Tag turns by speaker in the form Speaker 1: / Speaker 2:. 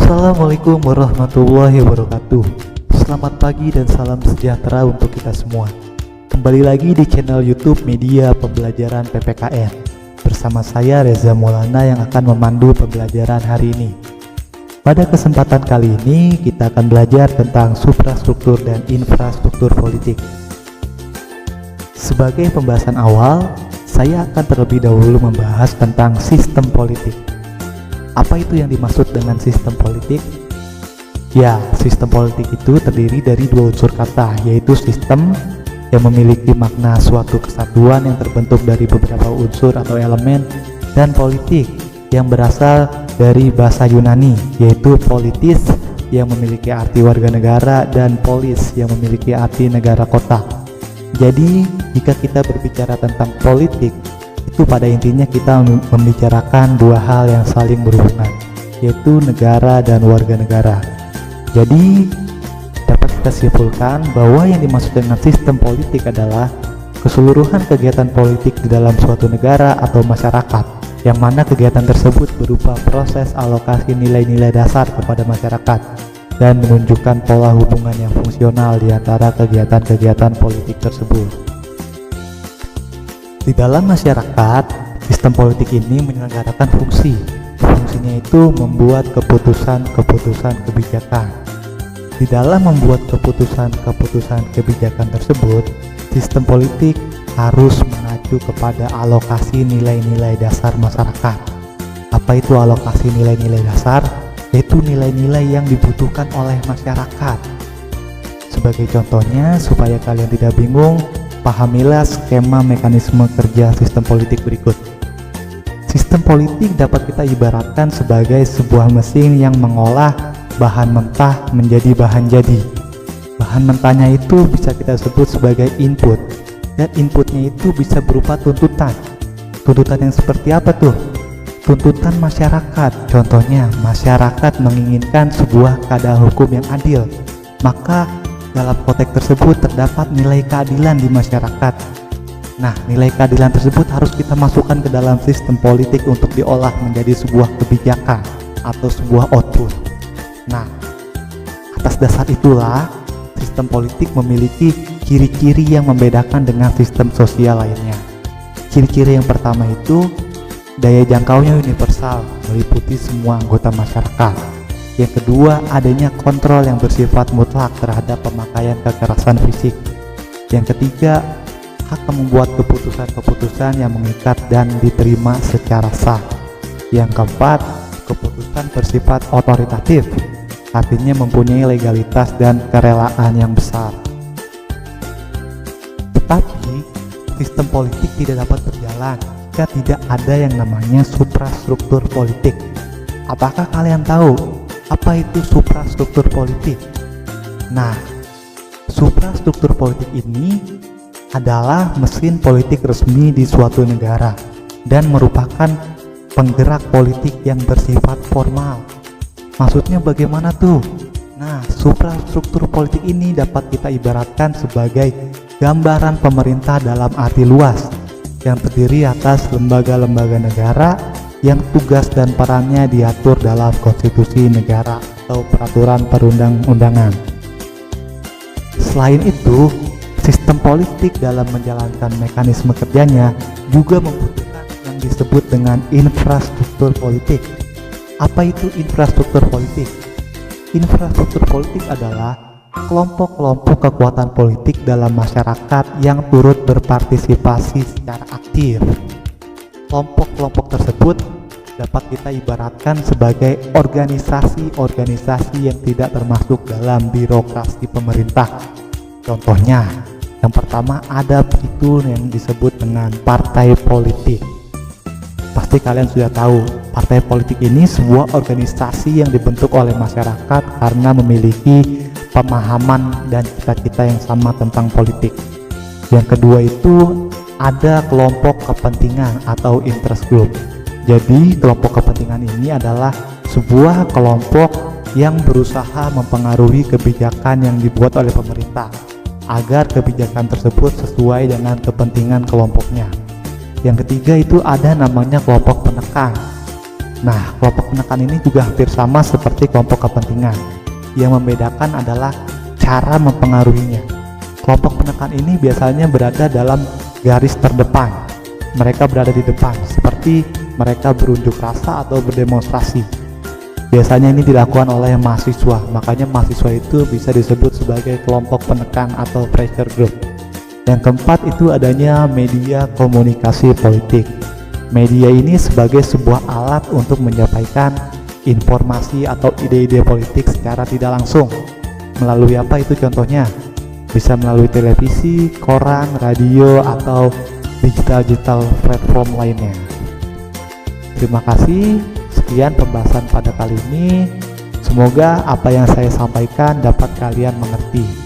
Speaker 1: Assalamualaikum warahmatullahi wabarakatuh. Selamat pagi dan salam sejahtera untuk kita semua. Kembali lagi di channel YouTube Media Pembelajaran PPKN. Bersama saya Reza Maulana yang akan memandu pembelajaran hari ini. Pada kesempatan kali ini kita akan belajar tentang suprastruktur dan infrastruktur politik. Sebagai pembahasan awal, saya akan terlebih dahulu membahas tentang sistem politik. Apa itu yang dimaksud dengan sistem politik? Ya, sistem politik itu terdiri dari dua unsur kata, yaitu sistem yang memiliki makna suatu kesatuan yang terbentuk dari beberapa unsur atau elemen, dan politik yang berasal dari bahasa Yunani, yaitu politis yang memiliki arti warga negara dan polis yang memiliki arti negara kota. Jadi, jika kita berbicara tentang politik, itu pada intinya kita membicarakan dua hal yang saling berhubungan, yaitu negara dan warga negara. Jadi dapat kita simpulkan bahwa yang dimaksud dengan sistem politik adalah keseluruhan kegiatan politik di dalam suatu negara atau masyarakat, yang mana kegiatan tersebut berupa proses alokasi nilai-nilai dasar kepada masyarakat dan menunjukkan pola hubungan yang fungsional di antara kegiatan-kegiatan politik tersebut. Di dalam masyarakat, sistem politik ini menyelenggarakan fungsinya itu membuat keputusan-keputusan kebijakan. Di dalam membuat keputusan-keputusan kebijakan tersebut, sistem politik harus mengacu kepada alokasi nilai-nilai dasar masyarakat. Apa itu alokasi nilai-nilai dasar? Yaitu nilai-nilai yang dibutuhkan oleh masyarakat. Sebagai contohnya, supaya kalian tidak bingung, pahamilah skema mekanisme kerja sistem politik berikut. Sistem politik dapat kita ibaratkan sebagai sebuah mesin yang mengolah bahan mentah menjadi bahan jadi. Bahan mentahnya itu bisa kita sebut sebagai input, dan inputnya itu bisa berupa tuntutan. Tuntutan yang seperti apa tuh? Tuntutan masyarakat. Contohnya, masyarakat menginginkan sebuah keadaan hukum yang adil, maka dalam konteks tersebut terdapat nilai keadilan di masyarakat. Nah, nilai keadilan tersebut harus kita masukkan ke dalam sistem politik untuk diolah menjadi sebuah kebijakan atau sebuah output. Nah, atas dasar itulah sistem politik memiliki ciri-ciri yang membedakan dengan sistem sosial lainnya. Ciri-ciri yang pertama itu daya jangkaunya universal, meliputi semua anggota masyarakat. Yang kedua, adanya kontrol yang bersifat mutlak terhadap pemakaian kekerasan fisik. Yang ketiga, hak membuat keputusan-keputusan yang mengikat dan diterima secara sah. Yang keempat, keputusan bersifat otoritatif, artinya mempunyai legalitas dan kerelaan yang besar. Tetapi, sistem politik tidak dapat berjalan jika tidak ada yang namanya suprastruktur politik. Apakah kalian tahu apa itu suprastruktur politik? Nah, suprastruktur politik ini adalah mesin politik resmi di suatu negara dan merupakan penggerak politik yang bersifat formal. Maksudnya bagaimana tuh? Nah, suprastruktur politik ini dapat kita ibaratkan sebagai gambaran pemerintah dalam arti luas yang terdiri atas lembaga-lembaga negara yang tugas dan perannya diatur dalam konstitusi negara atau peraturan perundang-undangan. Selain itu, sistem politik dalam menjalankan mekanisme kerjanya juga membutuhkan yang disebut dengan infrastruktur politik. Apa itu infrastruktur politik? Infrastruktur politik adalah kelompok-kelompok kekuatan politik dalam masyarakat yang turut berpartisipasi secara aktif. Kelompok-kelompok tersebut dapat kita ibaratkan sebagai organisasi-organisasi yang tidak termasuk dalam birokrasi pemerintah. Contohnya, yang pertama ada itu yang disebut dengan partai politik. Pasti kalian sudah tahu, partai politik ini sebuah organisasi yang dibentuk oleh masyarakat karena memiliki pemahaman dan cita-cita yang sama tentang politik. Yang kedua itu ada kelompok kepentingan atau interest group. Jadi kelompok kepentingan ini adalah sebuah kelompok yang berusaha mempengaruhi kebijakan yang dibuat oleh pemerintah agar kebijakan tersebut sesuai dengan kepentingan kelompoknya. Yang ketiga itu ada namanya kelompok penekan. Nah, kelompok penekan ini juga hampir sama seperti kelompok kepentingan. Yang membedakan adalah cara mempengaruhinya. Kelompok penekan ini biasanya berada dalam garis terdepan. Mereka berada di depan, seperti mereka berunjuk rasa atau berdemonstrasi. Biasanya ini dilakukan oleh mahasiswa, makanya mahasiswa itu bisa disebut sebagai kelompok penekan atau pressure group. Yang keempat itu adanya media komunikasi politik. Media ini sebagai sebuah alat untuk menyampaikan informasi atau ide-ide politik secara tidak langsung. Melalui apa itu contohnya? Bisa melalui televisi, koran, radio, atau digital platform lainnya. Terima kasih, sekian pembahasan pada kali ini. Semoga apa yang saya sampaikan dapat kalian mengerti.